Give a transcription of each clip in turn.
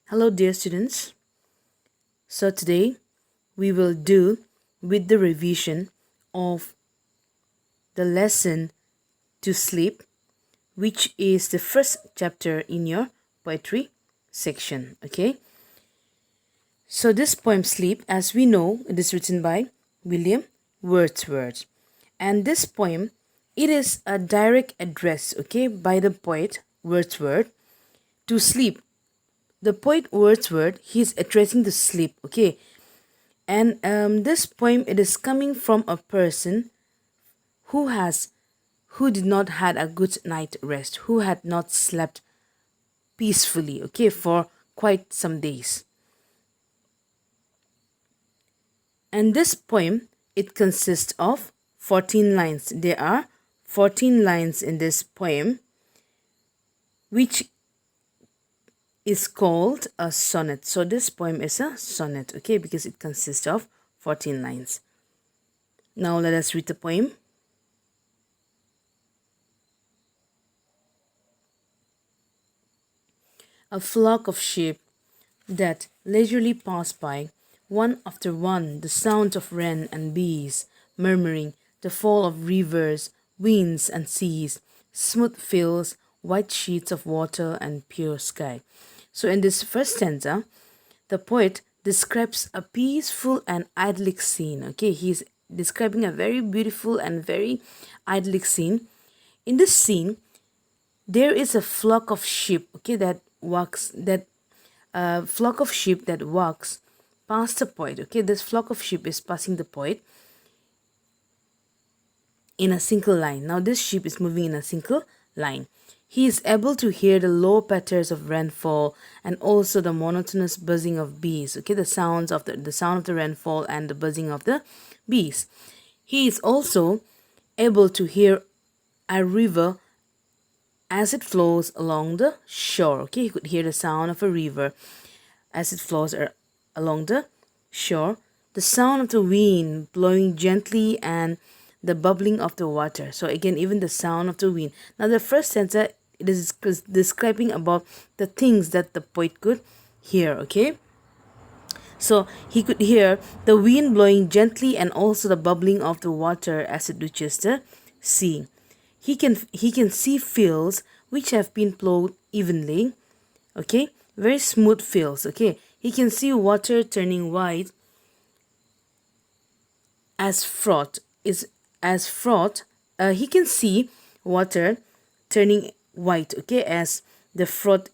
Hello, dear students. So, today we will do with the revision of the lesson to sleep, which is the first chapter in your poetry section. Okay, so this poem, Sleep, as we know, it is written by William Wordsworth, and this poem it is a direct address, okay, by the poet Wordsworth to sleep. The poet Wordsworth, he is addressing the sleep, okay, and this poem it is coming from a person who did not had a good night rest, who had not slept peacefully, okay, for quite some days. And this poem it consists of 14 lines. There are 14 lines in this poem, which is called a sonnet. So this poem is a sonnet, okay, because it consists of 14 lines. Now let us read the poem. A flock of sheep that leisurely pass by, one after one, the sound of wren and bees, murmuring, the fall of rivers, winds and seas, smooth fields, white sheets of water and pure sky. So in this first stanza, the poet describes a peaceful and idyllic scene. Okay, he's describing a very beautiful and very idyllic scene. In this scene, there is a flock of sheep, okay, that flock of sheep that walks past the poet. Okay, this flock of sheep is passing the poet in a single line. Now this sheep is moving in a single line. He is able to hear the low patters of rainfall and also the monotonous buzzing of bees. Okay, the sound of the rainfall and the buzzing of the bees. He is also able to hear a river as it flows along the shore. Okay, he could hear the sound of a river as it flows along the shore, the sound of the wind blowing gently and the bubbling of the water. So again, even the sound of the wind. Now the first stanza it is describing about the things that the poet could hear. Okay, so he could hear the wind blowing gently and also the bubbling of the water as it reaches the sea. He can see fields which have been plowed evenly, okay, very smooth fields. Okay, he can see water turning white as froth is as froth. He can see water turning white, okay, as the froth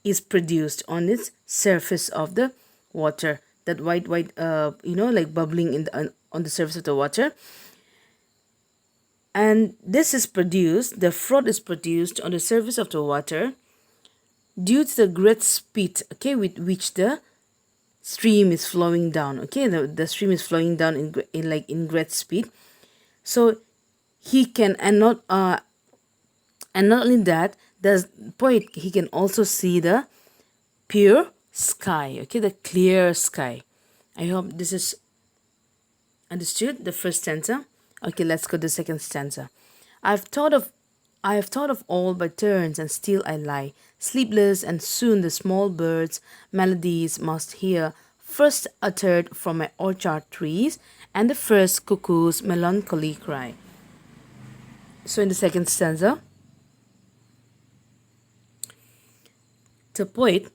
is produced on its surface of the water, that white like bubbling on the surface of the water. And this is produced, the froth is produced on the surface of the water due to the great speed, okay, with which the stream is flowing down. Okay, the stream is flowing down in great speed. So he can, and not only that, the poet, he can also see the pure sky, okay, the clear sky. I hope this is understood, the first stanza. Okay, let's go to the second stanza. I have thought of all by turns, and still I lie, sleepless, and soon the small birds' melodies must hear, first uttered from my orchard trees, and the first cuckoo's melancholy cry. So in the second stanza, the poet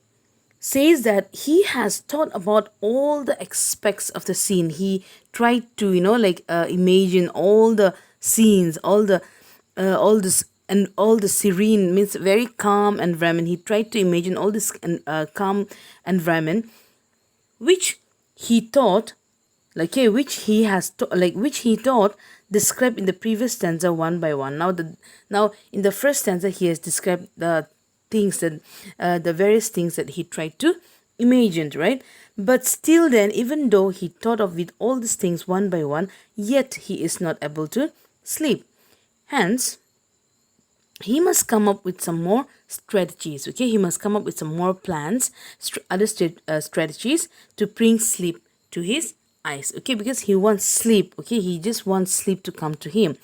says that he has thought about all the aspects of the scene. He tried to, imagine all the scenes, all this, and all the serene, means very calm environment. He tried to imagine all this calm environment, which he thought, which he thought described in the previous stanza one by one. Now in the first stanza, he has described the various things that he tried to imagine, right? But still then, even though he thought of with all these things one by one, yet he is not able to sleep. Hence, he must come up with some more strategies. Okay, he must come up with some more plans, strategies to bring sleep to his eyes. Okay, because he wants sleep. Okay, he just wants sleep to come to him.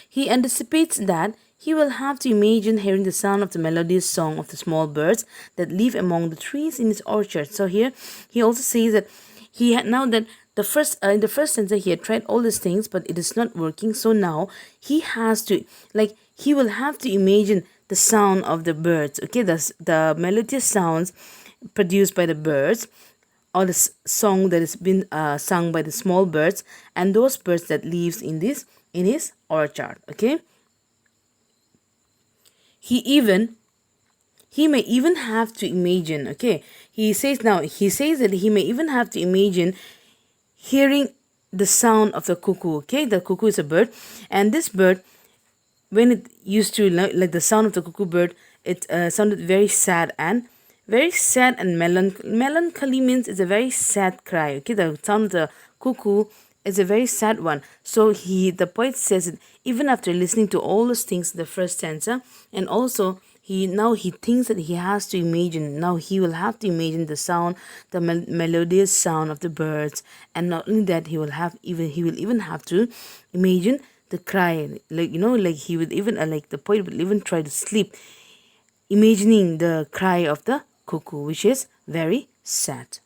He anticipates that he will have to imagine hearing the sound of the melodious song of the small birds that live among the trees in his orchard. So here he also says that he had now that the first in the first sentence he had tried all these things, but it is not working. So now he has to, like, he will have to imagine the sound of the birds. Okay, the melodious sounds produced by the birds, or the song that has been sung by the small birds, and those birds that lives in this in his orchard. Okay, he even he may even have to imagine. Okay, he says that he may even have to imagine hearing the sound of the cuckoo. Okay, the cuckoo is a bird, and this bird, when it used to like the sound of the cuckoo bird, it sounded very sad and melancholy means it's a very sad cry. Okay, the sound of the cuckoo is a very sad one. So the poet says it even after listening to all those things in the first stanza, and also he thinks that he has to imagine, now he will have to imagine the sound, the melodious sound of the birds. And not only that, he will even have to imagine the cry, like, like he would even like the poet will even try to sleep imagining the cry of the cuckoo, which is very sad.